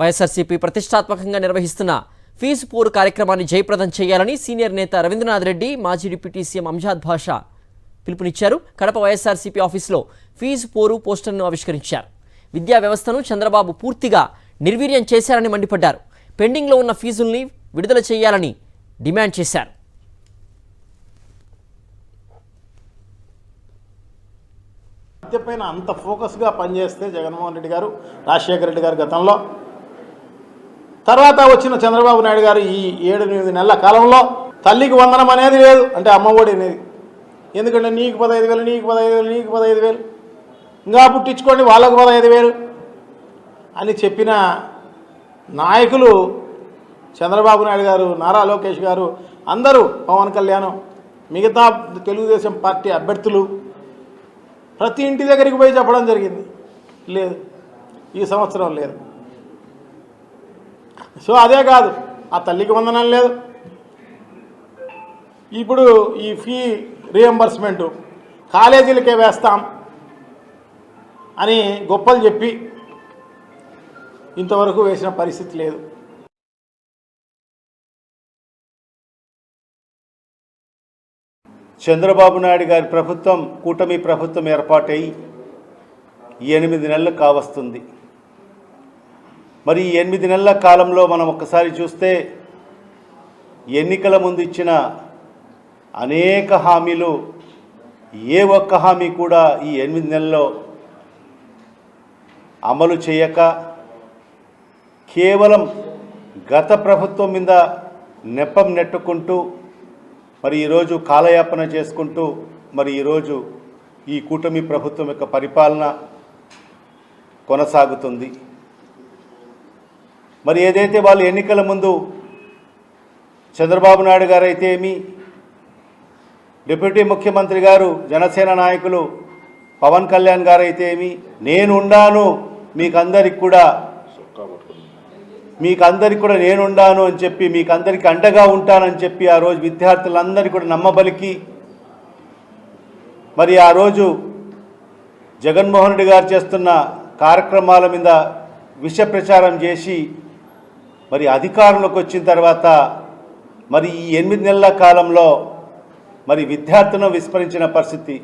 వైఎస్ఆర్సీపీ ప్రతిష్టాత్మకంగా నిర్వహిస్తున్న ఫీజు పోరు కార్యక్రమాన్ని జయప్రదం చేయాలని సీనియర్ నేత రవీంద్రనాథ్ రెడ్డి, మాజీ డిప్యూటీ సీఎం అంజాద్ భాషా పిలుపునిచ్చారు. కడప వైఎస్ఆర్సీపీ ఆఫీసులో ఫీజు పోరు పోస్టర్ను ఆవిష్కరించారు. విద్యా వ్యవస్థను చంద్రబాబు పూర్తిగా నిర్వీర్యం చేశారని మండిపడ్డారు. పెండింగ్లో ఉన్న ఫీజుల్ని విడుదల చేయాలని డిమాండ్ చేశారు. విద్యపైన అంత ఫోకస్గా పనిచేస్తే జగన్మోహన్ రెడ్డి గారు, రాజశేఖర రెడ్డి గారు గతంలో, తర్వాత వచ్చిన చంద్రబాబు నాయుడు గారు ఈ 7-8 నెలల కాలంలో తల్లికి వందనం అనేది లేదు, అంటే అమ్మఒడి అనేది. ఎందుకంటే నీకు 15,000, నీకు 15,000, నీకు 15,000, ఇంకా పుట్టించుకోండి వాళ్ళకు 15,000 అని చెప్పిన నాయకులు చంద్రబాబు నాయుడు గారు, నారా లోకేష్ గారు, అందరూ, పవన్ కళ్యాణ్, మిగతా తెలుగుదేశం పార్టీ అభ్యర్థులు ప్రతి ఇంటి దగ్గరికి పోయి చెప్పడం జరిగింది. లేదు, ఈ సంవత్సరం లేదు. సో అదే కాదు, ఆ తల్లికి వందనం లేదు. ఇప్పుడు ఈ ఫీ రీఎంబర్స్మెంటు కాలేజీలకే వేస్తాం అని గొప్పలు చెప్పి ఇంతవరకు వేసిన పరిస్థితి లేదు. చంద్రబాబు నాయుడు గారి ప్రభుత్వం, కూటమి ప్రభుత్వం ఏర్పాటై 8 నెలలు కావస్తుంది. మరి ఈ 8 నెలల కాలంలో మనం ఒక్కసారి చూస్తే ఎన్నికల ముందు ఇచ్చిన అనేక హామీలు ఏ ఒక్క హామీ కూడా ఈ 8 నెలల్లో అమలు చేయక కేవలం గత ప్రభుత్వం మీద నెపం నెట్టుకుంటూ మరి ఈరోజు కాలయాపన చేసుకుంటూ మరి ఈరోజు ఈ కూటమి ప్రభుత్వం యొక్క పరిపాలన కొనసాగుతుంది. మరి ఏదైతే వాళ్ళు ఎన్నికల ముందు చంద్రబాబు నాయుడు గారు అయితే ఏమి, డిప్యూటీ ముఖ్యమంత్రి గారు, జనసేన నాయకులు పవన్ కళ్యాణ్ గారు అయితే ఏమి, నేనుండాను మీకందరికి కూడా నేనుండాను అని చెప్పి, మీకందరికీ అండగా ఉంటానని చెప్పి ఆ రోజు విద్యార్థులందరికీ కూడా నమ్మబలికి మరి ఆ రోజు జగన్మోహన్ రెడ్డి గారు చేస్తున్న కార్యక్రమాల మీద విష ప్రచారం చేసి మరి అధికారంలోకి వచ్చిన తర్వాత మరి ఈ 8 నెలల కాలంలో మరి విద్యార్థులను విస్మరించిన పరిస్థితి.